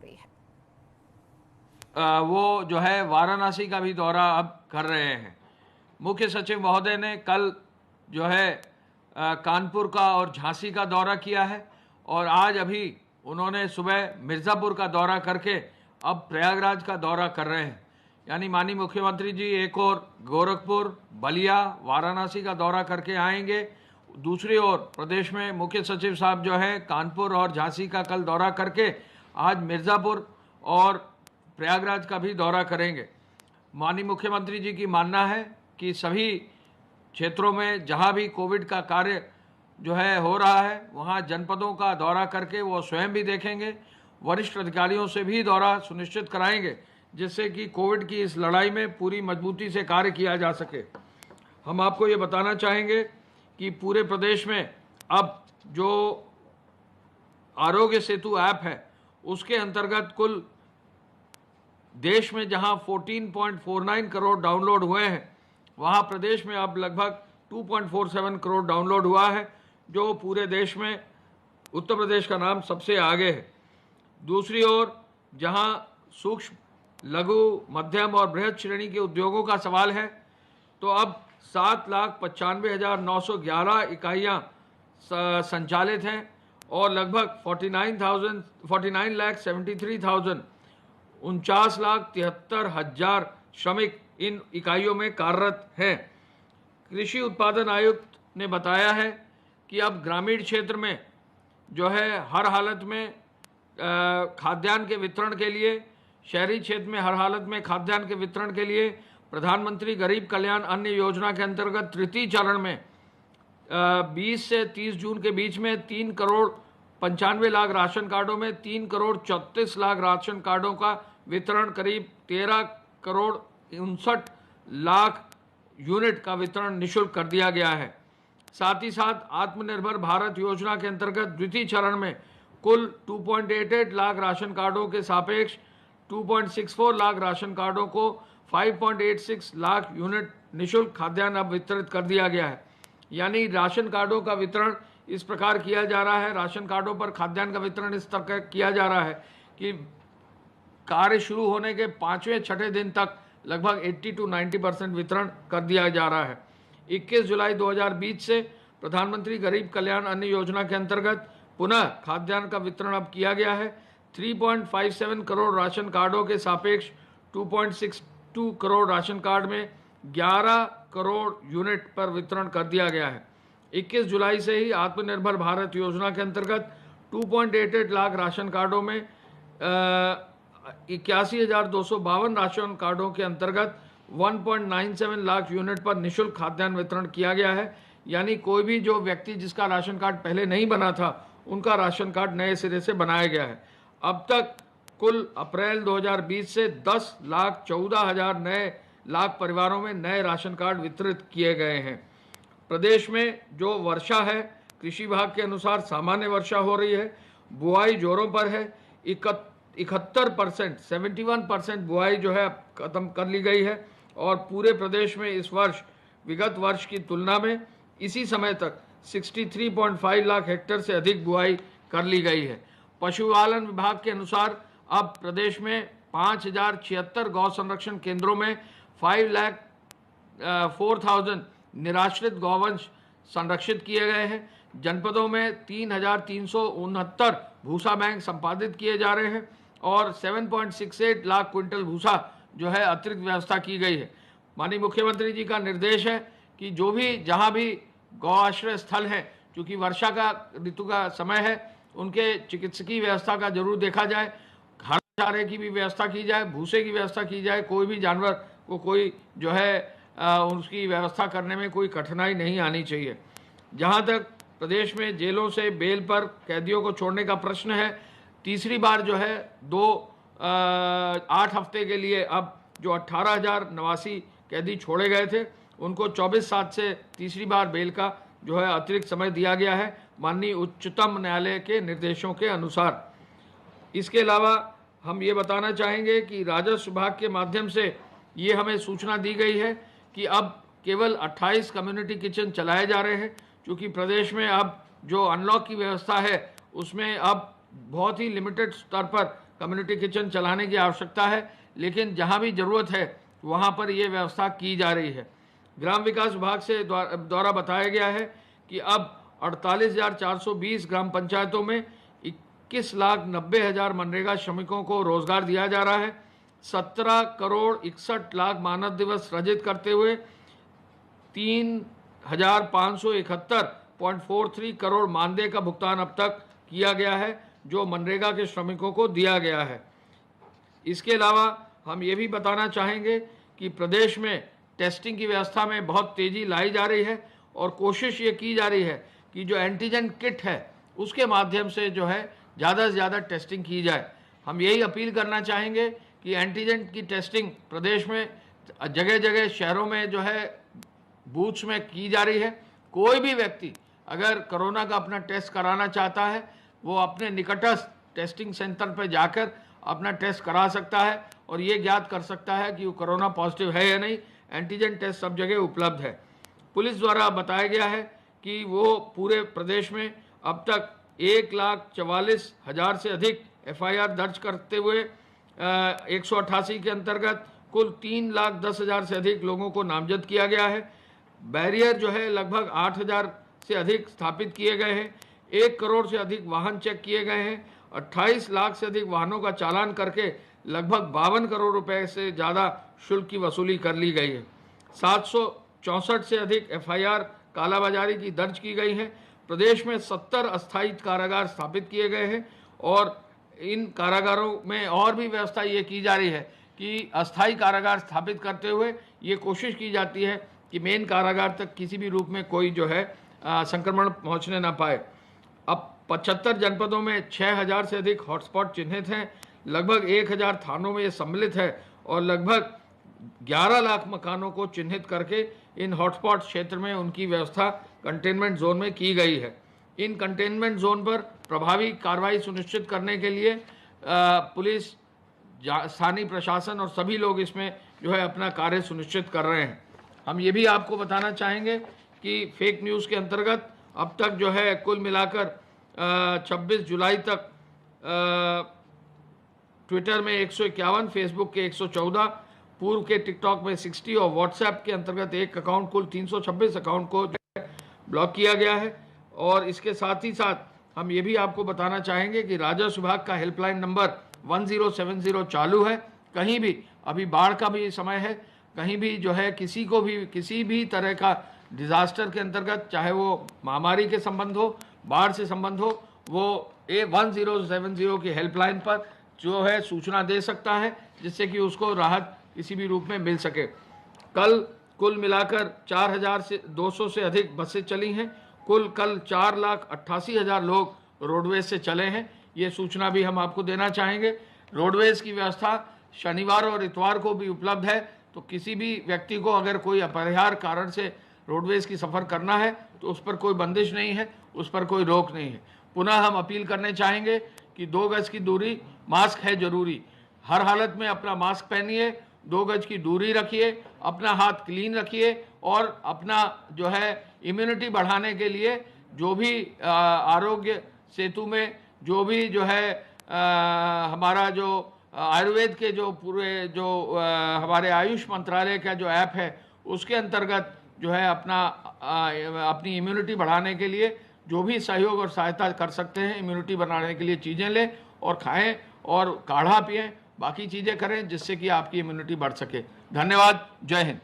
रही है। वो जो है वाराणसी का भी दौरा अब कर रहे हैं। मुख्य सचिव महोदय ने कल जो है कानपुर का और झांसी का दौरा किया है और आज अभी उन्होंने सुबह मिर्ज़ापुर का दौरा करके अब प्रयागराज का दौरा कर रहे हैं। यानी माननीय मुख्यमंत्री जी एक और गोरखपुर, बलिया, वाराणसी का दौरा करके आएंगे। दूसरी ओर प्रदेश में मुख्य सचिव साहब जो है कानपुर और झांसी का कल दौरा करके आज मिर्ज़ापुर और प्रयागराज का भी दौरा करेंगे। माननीय मुख्यमंत्री जी की मानना है कि सभी क्षेत्रों में जहां भी कोविड का कार्य जो है हो रहा है वहां जनपदों का दौरा करके वो स्वयं भी देखेंगे, वरिष्ठ अधिकारियों से भी दौरा सुनिश्चित कराएंगे जिससे कि कोविड की इस लड़ाई में पूरी मजबूती से कार्य किया जा सके। हम आपको ये बताना चाहेंगे कि पूरे प्रदेश में अब जो आरोग्य सेतु ऐप है उसके अंतर्गत कुल देश में जहां 14.49 करोड़ डाउनलोड हुए हैं वहां प्रदेश में अब लगभग 2.47 करोड़ डाउनलोड हुआ है, जो पूरे देश में उत्तर प्रदेश का नाम सबसे आगे है। दूसरी ओर जहां सूक्ष्म, लघु, मध्यम और बृहद श्रेणी के उद्योगों का सवाल है तो अब 7,95,911 इकाइयां संचालित हैं और लगभग 49,73,000 श्रमिक इन इकाइयों में कार्यरत हैं। कृषि उत्पादन आयुक्त ने बताया है कि अब ग्रामीण क्षेत्र में जो है हर हालत में खाद्यान्न के वितरण के लिए, शहरी क्षेत्र में हर हालत में खाद्यान्न के वितरण के लिए प्रधानमंत्री गरीब कल्याण अन्न योजना के अंतर्गत तृतीय चरण में 20 से 30 जून के बीच में 3 करोड़ 95 लाख राशन कार्डों में 3 करोड़ 34 लाख राशन कार्डों का वितरण, करीब 13 करोड़ 59 लाख यूनिट का वितरण निःशुल्क कर दिया गया है। साथ ही साथ आत्मनिर्भर भारत योजना के अंतर्गत द्वितीय चरण में कुल 2.88 लाख राशन कार्डों के सापेक्ष 2.64 लाख राशन कार्डों को 5.86 लाख यूनिट निःशुल्क खाद्यान्न अब वितरित कर दिया गया है। यानी राशन कार्डों का वितरण इस प्रकार किया जा रहा है, राशन कार्डों पर खाद्यान्न का वितरण इस तरह किया जा रहा है कि कार्य शुरू होने के 5वें-6ठे दिन तक लगभग 80 to 90% वितरण कर दिया जा रहा है। 21 जुलाई 2020 से प्रधानमंत्री गरीब कल्याण अन्न योजना के अंतर्गत पुनः खाद्यान्न का वितरण अब किया गया है। 3.57 करोड़ राशन कार्डों के सापेक्ष 2.62 करोड़ राशन कार्ड में 11 करोड़ यूनिट पर वितरण कर दिया गया है। 21 जुलाई से ही आत्मनिर्भर भारत योजना के अंतर्गत 2.88 लाख राशन कार्डों में 81,252 राशन कार्डों के अंतर्गत 1.97 लाख यूनिट पर निःशुल्क खाद्यान्न वितरण किया गया है। यानी कोई भी जो व्यक्ति जिसका राशन कार्ड पहले नहीं बना था उनका राशन कार्ड नए सिरे से बनाया गया है। अब तक कुल अप्रैल 2020 से 10,14,000 नए लाख परिवारों में नए राशन कार्ड वितरित किए गए हैं। प्रदेश में जो वर्षा है, कृषि विभाग के अनुसार सामान्य वर्षा हो रही है, बुआई जोरों पर है। 71% 71% बुआई जो है खत्म कर ली गई है और पूरे प्रदेश में इस वर्ष विगत वर्ष की तुलना में इसी समय तक 63.5 लाख हेक्टेयर से अधिक बुआई कर ली गई है। पशुपालन विभाग के अनुसार अब प्रदेश में 5,076 गौ संरक्षण केंद्रों में 5,04,000 निराश्रित गौवंश संरक्षित किए गए हैं। जनपदों में 3,369 भूसा बैंक संपादित किए जा रहे हैं और 7.68 लाख क्विंटल भूसा जो है अतिरिक्त व्यवस्था की गई है। माननीय मुख्यमंत्री जी का निर्देश है कि जो भी जहां भी गौ आश्रय स्थल है, चूँकि वर्षा का ऋतु का समय है, उनके चिकित्सकीय व्यवस्था का जरूर देखा जाए, हरे चारे की भी व्यवस्था की जाए, भूसे की व्यवस्था की जाए, कोई भी जानवर को कोई जो है उसकी व्यवस्था करने में कोई कठिनाई नहीं आनी चाहिए। जहां तक प्रदेश में जेलों से बेल पर कैदियों को छोड़ने का प्रश्न है, तीसरी बार जो है 8 हफ्ते के लिए अब जो 18,089 कैदी छोड़े गए थे उनको 24/7 से तीसरी बार बेल का जो है अतिरिक्त समय दिया गया है माननीय उच्चतम न्यायालय के निर्देशों के अनुसार। इसके अलावा हम ये बताना चाहेंगे कि राजस्व विभाग के माध्यम से ये हमें सूचना दी गई है कि अब केवल 28 कम्युनिटी किचन चलाए जा रहे हैं, क्योंकि प्रदेश में अब जो अनलॉक की व्यवस्था है उसमें अब बहुत ही लिमिटेड स्तर पर कम्युनिटी किचन चलाने की आवश्यकता है, लेकिन जहां भी ज़रूरत है वहां पर ये व्यवस्था की जा रही है। ग्राम विकास विभाग से द्वारा बताया गया है कि अब 48,420 ग्राम पंचायतों में 21,90,000 मनरेगा श्रमिकों को रोजगार दिया जा रहा है। 17 करोड़ 61 लाख मानव दिवस सृजित करते हुए 3,571.43 करोड़ मानदेय का भुगतान अब तक किया गया है, जो मनरेगा के श्रमिकों को दिया गया है। इसके अलावा हम ये भी बताना चाहेंगे कि प्रदेश में टेस्टिंग की व्यवस्था में बहुत तेज़ी लाई जा रही है और कोशिश ये की जा रही है कि जो एंटीजन किट है उसके माध्यम से जो है ज़्यादा से ज़्यादा टेस्टिंग की जाए। हम यही अपील करना चाहेंगे कि एंटीजन की टेस्टिंग प्रदेश में जगह जगह शहरों में जो है बूथ्स में की जा रही है। कोई भी व्यक्ति अगर कोरोना का अपना टेस्ट कराना चाहता है वो अपने निकटस्थ टेस्टिंग सेंटर पर जाकर अपना टेस्ट करा सकता है और ये ज्ञात कर सकता है कि वो कोरोना पॉजिटिव है या नहीं। एंटीजन टेस्ट सब जगह उपलब्ध है। पुलिस द्वारा बताया गया है कि वो पूरे प्रदेश में अब तक 1,44,000 से अधिक FIR दर्ज करते हुए 188 के अंतर्गत कुल 3,10,000 से अधिक लोगों को नामजद किया गया है। बैरियर जो है लगभग 8,000 से अधिक स्थापित किए गए हैं। 1 करोड़ से अधिक वाहन चेक किए गए हैं। 28 लाख से अधिक वाहनों का चालान करके लगभग 52 करोड़ रुपए से ज़्यादा शुल्क की वसूली कर ली गई है। 764 से अधिक FIR कालाबाजारी की दर्ज की गई है। प्रदेश में 70 अस्थायी कारागार स्थापित किए गए हैं और इन कारागारों में और भी व्यवस्था ये की जा रही है कि अस्थायी कारागार स्थापित करते हुए ये कोशिश की जाती है कि मेन कारागार तक किसी भी रूप में कोई जो है संक्रमण पहुंचने ना पाए। अब 75 जनपदों में 6,000 से अधिक हॉटस्पॉट चिन्हित हैं। लगभग 1,000 थानों में ये सम्मिलित है और लगभग 11 लाख मकानों को चिन्हित करके इन हॉटस्पॉट क्षेत्र में उनकी व्यवस्था कंटेनमेंट जोन में की गई है। इन कंटेनमेंट जोन पर प्रभावी कार्रवाई सुनिश्चित करने के लिए पुलिस, स्थानीय प्रशासन और सभी लोग इसमें जो है अपना कार्य सुनिश्चित कर रहे हैं। हम ये भी आपको बताना चाहेंगे कि फेक न्यूज़ के अंतर्गत अब तक जो है कुल मिलाकर 26 जुलाई तक ट्विटर में 151, फेसबुक के 114, पूर्व के टिकटॉक में 60 और व्हाट्सएप के अंतर्गत एक अकाउंट, कुल 326 अकाउंट को ब्लॉक किया गया है। और इसके साथ ही साथ हम ये भी आपको बताना चाहेंगे कि राजस्व विभाग का हेल्पलाइन नंबर 1070 चालू है। कहीं भी, अभी बाढ़ का भी समय है, कहीं भी जो है किसी को भी किसी भी तरह का डिज़ास्टर के अंतर्गत, चाहे वो महामारी के संबंध हो, बाढ़ से संबंध हो, वो 1070 की हेल्पलाइन पर जो है सूचना दे सकता है, जिससे कि उसको राहत किसी भी रूप में मिल सके। कल कुल मिलाकर 4,200 से अधिक बसें चली हैं। कल 4,88,000 लोग रोडवेज से चले हैं। ये सूचना भी हम आपको देना चाहेंगे। रोडवेज की व्यवस्था शनिवार और इतवार को भी उपलब्ध है, तो किसी भी व्यक्ति को अगर कोई अपरिहार्य कारण से रोडवेज की सफ़र करना है तो उस पर कोई बंदिश नहीं है, उस पर कोई रोक नहीं है। पुनः हम अपील करने चाहेंगे कि 2 गज की दूरी, मास्क है ज़रूरी, हर हालत में अपना मास्क पहनिए, 2 गज की दूरी रखिए, अपना हाथ क्लीन रखिए और अपना जो है इम्यूनिटी बढ़ाने के लिए जो भी आरोग्य सेतु में जो भी जो है हमारा जो आयुर्वेद के जो पूरे जो हमारे आयुष मंत्रालय का जो ऐप है उसके अंतर्गत जो है अपनी इम्यूनिटी बढ़ाने के लिए जो भी सहयोग और सहायता कर सकते हैं, इम्यूनिटी बनाने के लिए चीज़ें लें और खाएं और काढ़ा पिएं, बाकी चीज़ें करें जिससे कि आपकी इम्यूनिटी बढ़ सके। धन्यवाद। जय हिंद।